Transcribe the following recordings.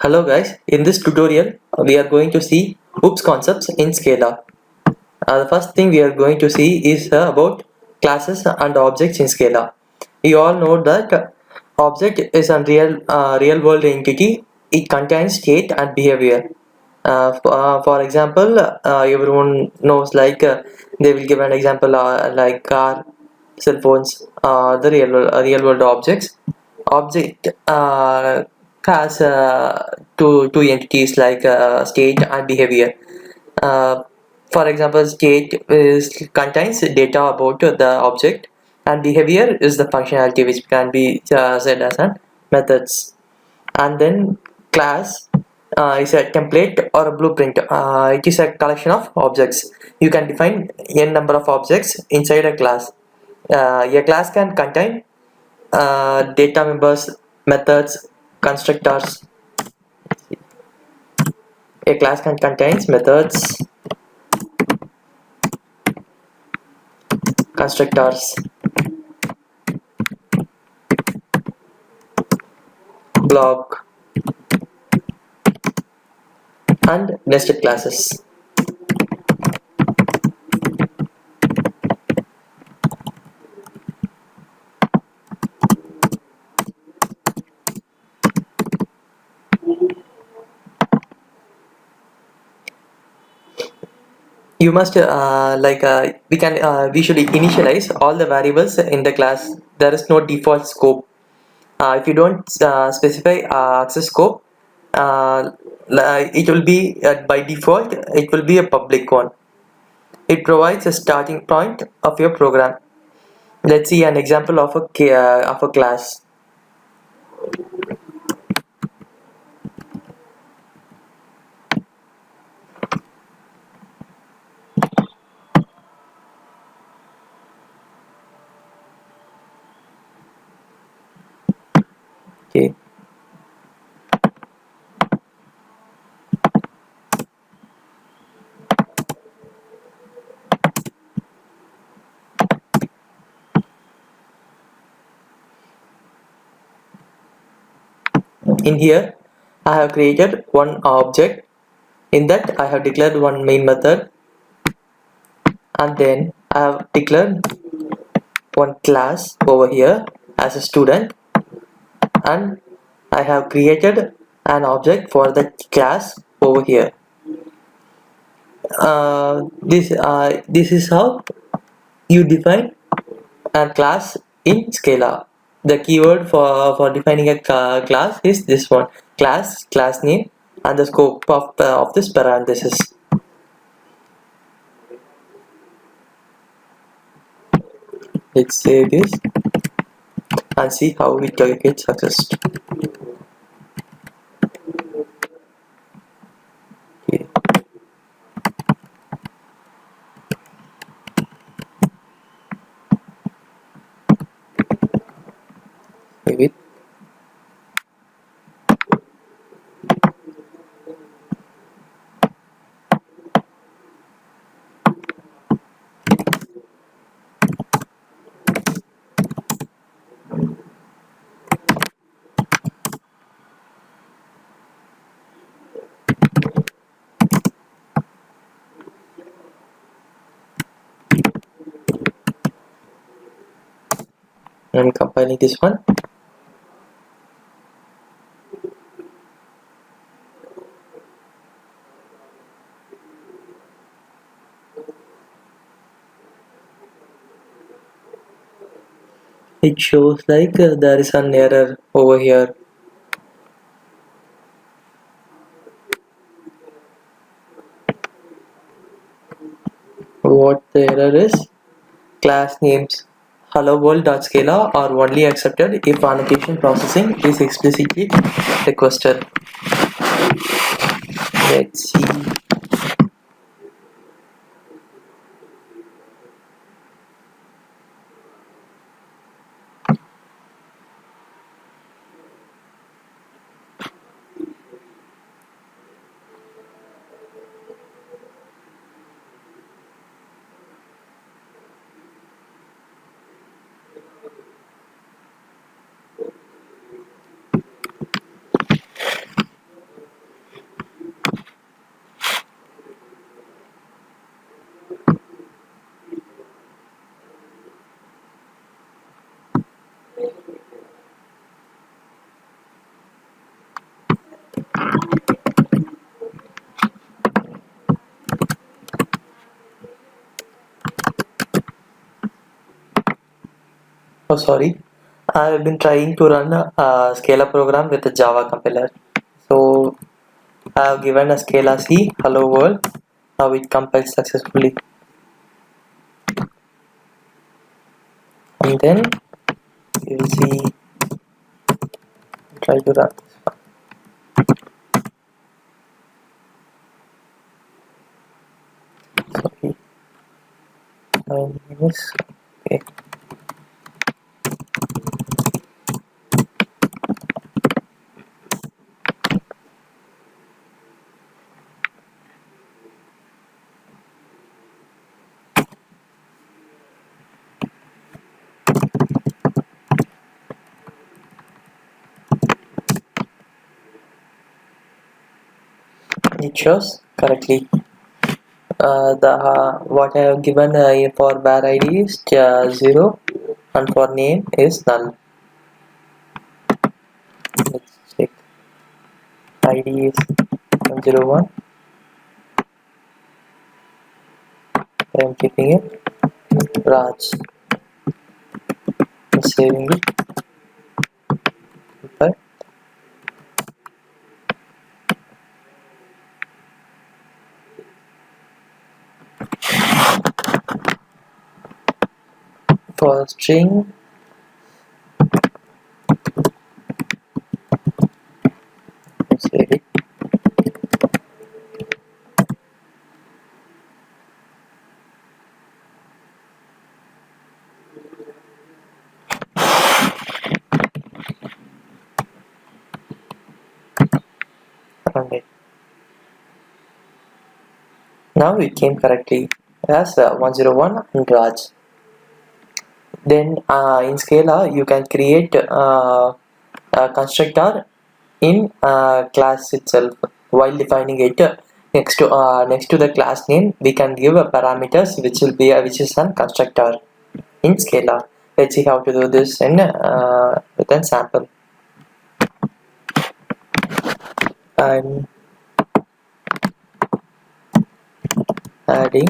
Hello guys, in this tutorial we are going to see OOPS concepts in Scala. The first thing we are going to see is about classes and objects in Scala. You all know that object is a real world entity. It contains state and behavior. For example, everyone knows they will give an example like car, cell phones, the real world objects. Object has two entities like state and behavior. Uh, for example, state contains data about the object, and behavior is the functionality which can be said as an methods. And then class is a template or a blueprint. It is a collection of objects. You can define n number of objects inside a class. A class can contain data members, methods, constructors. A class can contains methods, constructors, block, and nested classes. You must we should initialize all the variables in the class. There is no default scope. If you don't specify access scope, it will be by default it will be a public one. It provides a starting point of your program. Let's see an example of a class. Okay. In here, I have created one object. In that, I have declared one main method, and then I have declared one class over here as a student, and I have created an object for the class over here. This is how you define a class in Scala. The keyword for defining a class is this one: class name, and the scope of this parenthesis. Let's say this and see how it gets accessed. Okay. Wait. I'm compiling this one. It shows like there is an error over here. What the error is? Class names hello world.scala are only accepted if annotation processing is explicitly requested. Let's see. sorry. I've been trying to run a Scala program with a Java compiler. So I've given a Scala C hello world. Now it compiles successfully. And then you will see, try to run. Sorry, my name is okay. It shows correctly. The what I have given for var ID is 0 and for name is null. Let's check. ID is 101. I am keeping it. Raj. I'm saving it. But for string, save it. Run it. Now it came correctly as 101 and Raj. Then in Scala you can create a constructor in class itself. While defining it next to the class name, we can give a parameters which is a constructor in Scala. Let's see how to do this in with a sample. I'm adding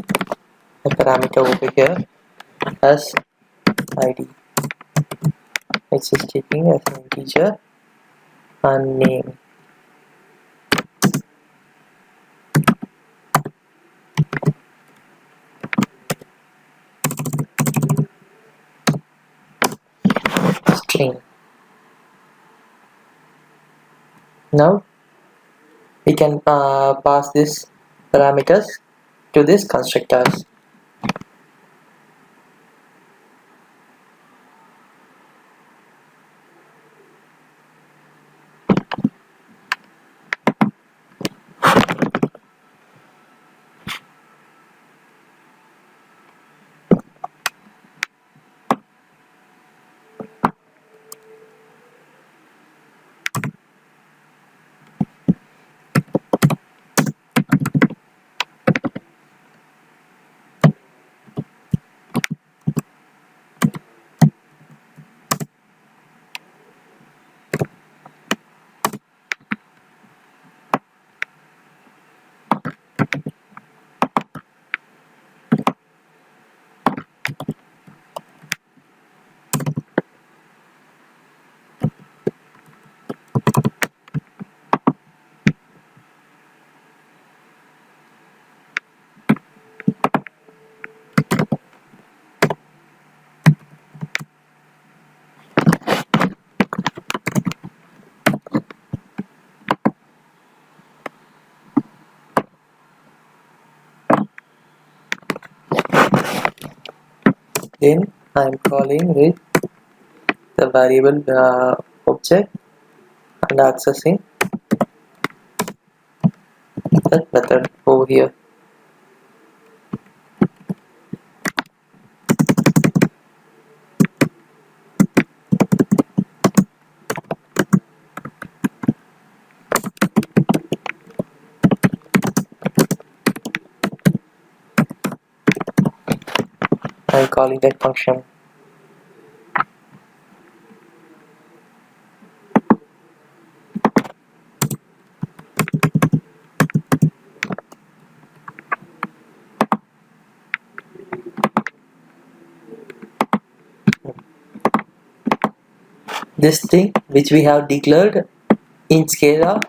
a parameter over here as ID, which is taking as an integer, and name. String. Now we can pass this parameters to this constructors. Then I'm calling with the variable object and accessing that method over here. I'm calling that function. this thing which we have declared in Scala,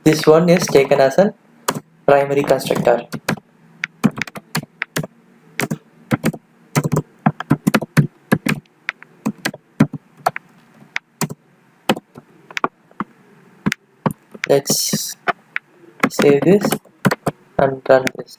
this one is taken as a primary constructor. Let's save this and run this.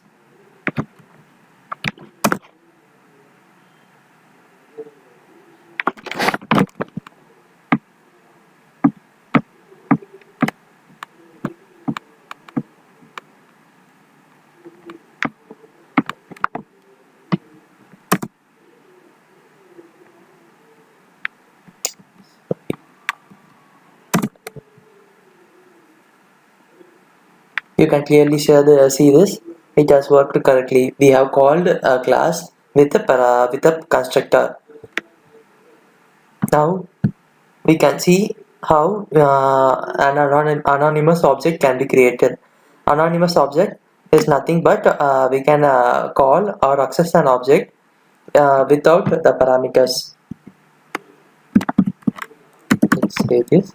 You can clearly see this. It has worked correctly. We have called a class with a constructor. Now we can see how an anonymous object can be created. Anonymous object is nothing but we can call or access an object without the parameters. Let's say this.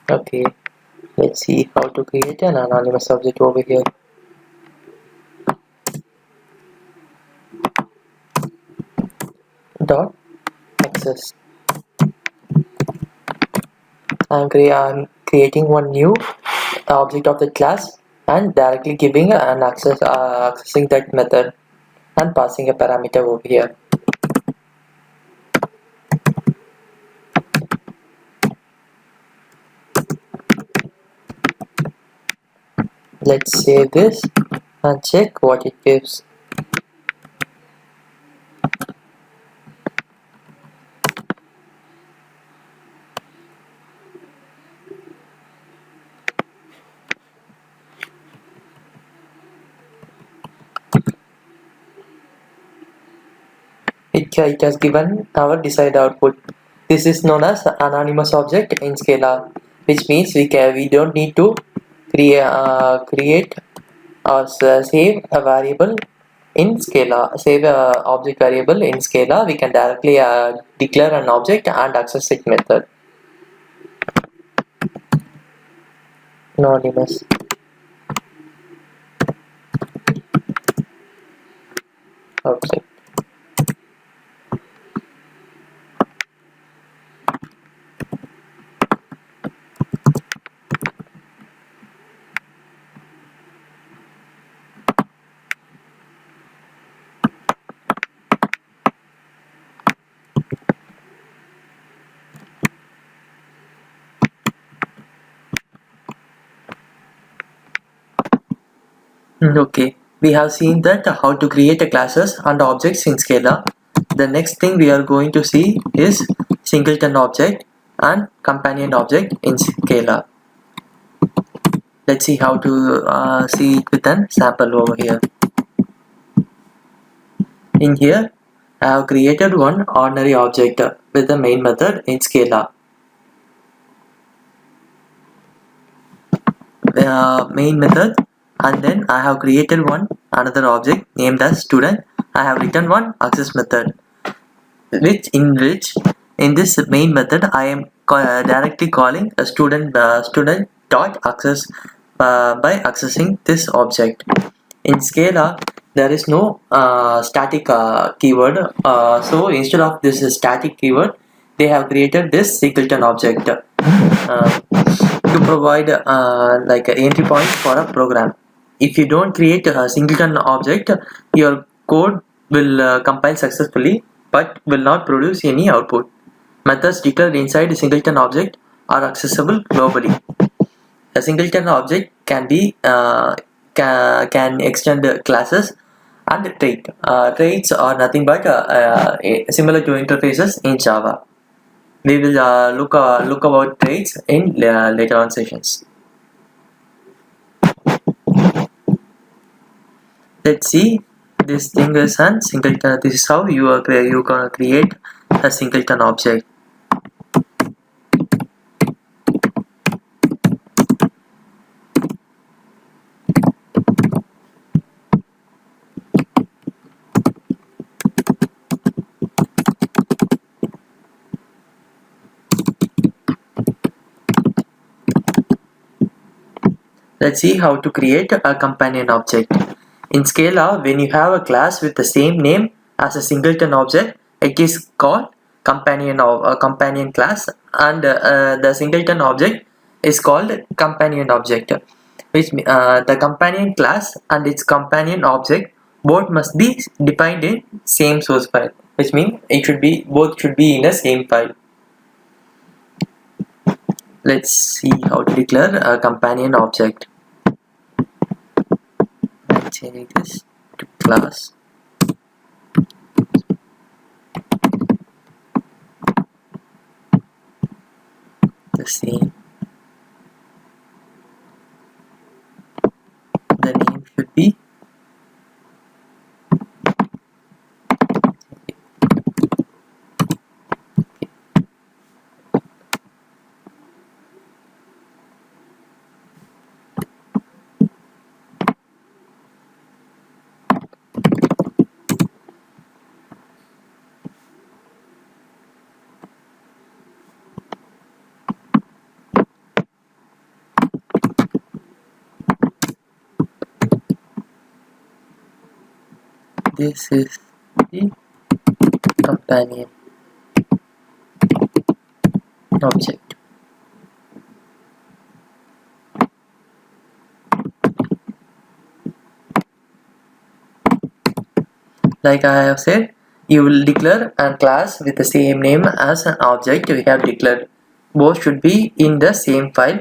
Okay, let's see how to create an anonymous object over here. Dot access. I'm creating one new object of the class and directly giving an accessing that method and passing a parameter over here. Let's save this and check what it gives. It has given our desired output. This is known as anonymous object in Scala, which means we don't need to create or save a variable in Scala. Save a object variable in Scala. We can directly declare an object and access it method. Anonymous. Object. Okay, we have seen that how to create a classes and objects in Scala. The next thing we are going to see is Singleton object and companion object in Scala. Let's see how to see it with an sample over here. In here, I have created one ordinary object with the main method in Scala. Main method, and then I have created another object named as student. I have written one access method, which in this main method I am directly calling a student dot access by accessing this object. In Scala, there is no static keyword, so instead of this static keyword, they have created this Singleton object to provide like an entry point for a program. If you don't create a Singleton object, your code will compile successfully but will not produce any output. Methods declared inside a Singleton object are accessible globally. A Singleton object can be can extend classes and trait. Traits are nothing but similar to interfaces in Java. We will look about traits in later on sessions. Let's see. This thing is an singleton. This is how you gonna create a singleton object. Let's see how to create a companion object. In Scala, when you have a class with the same name as a singleton object, it is called companion of a companion class, and the singleton object is called companion object. Which the companion class and its companion object both must be defined in same source file. Which means both should be in the same file. Let's see how to declare a companion object. Changing this to class. The same. The name should be this is the companion object. Like I have said, you will declare a class with the same name as an object we have declared. Both should be in the same file.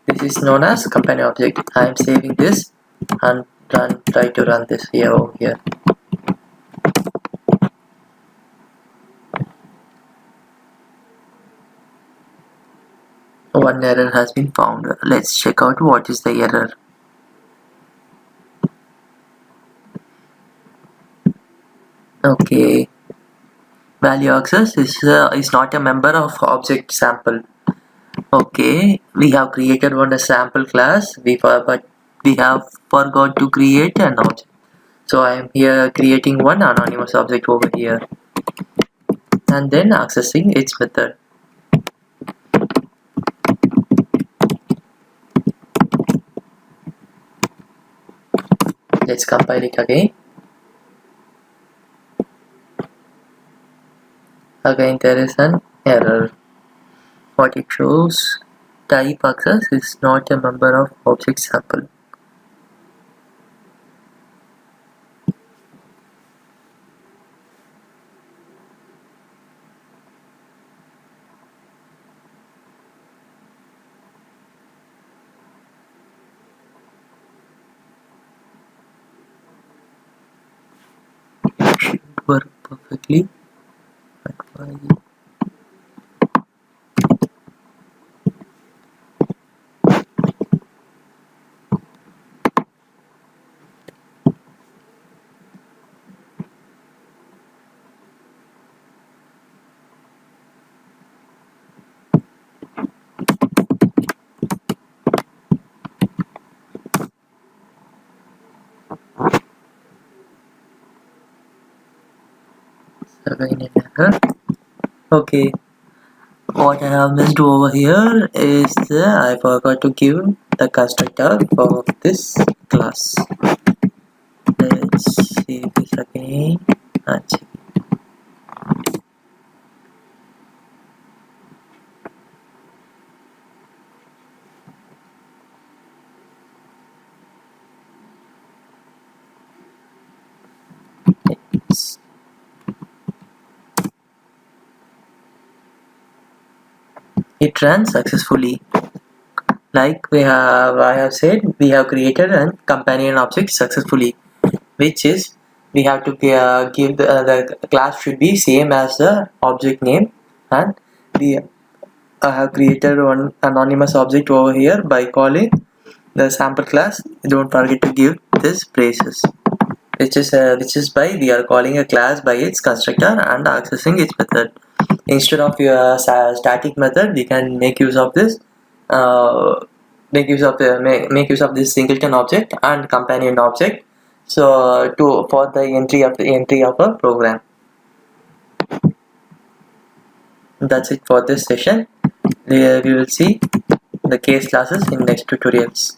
This is known as companion object. I am saving this and try to run this over here. One error has been found. Let's check out what is the error. Okay, value access is not a member of object sample. Okay, we have created one sample class but we have forgot to create an object. So I am here creating one anonymous object over here and then accessing its method. Let's compile it again. Again there is an error. What it shows, type access is not a member of object sample. It should work perfectly. But why? Again an error. Okay, what I have missed over here is I forgot to give the constructor for this class. Let's see this again and check. It ran successfully. Like I have said, we have created a companion object successfully. which is we have to give the class should be same as the object name, and we have created one anonymous object over here by calling the sample class. Don't forget to give this braces, which is by we are calling a class by its constructor and accessing its method. Instead of your static method, we can make use of this make use of this singleton object and companion object, so to for the entry of a program. That's it for this session. We will see the case classes in next tutorials.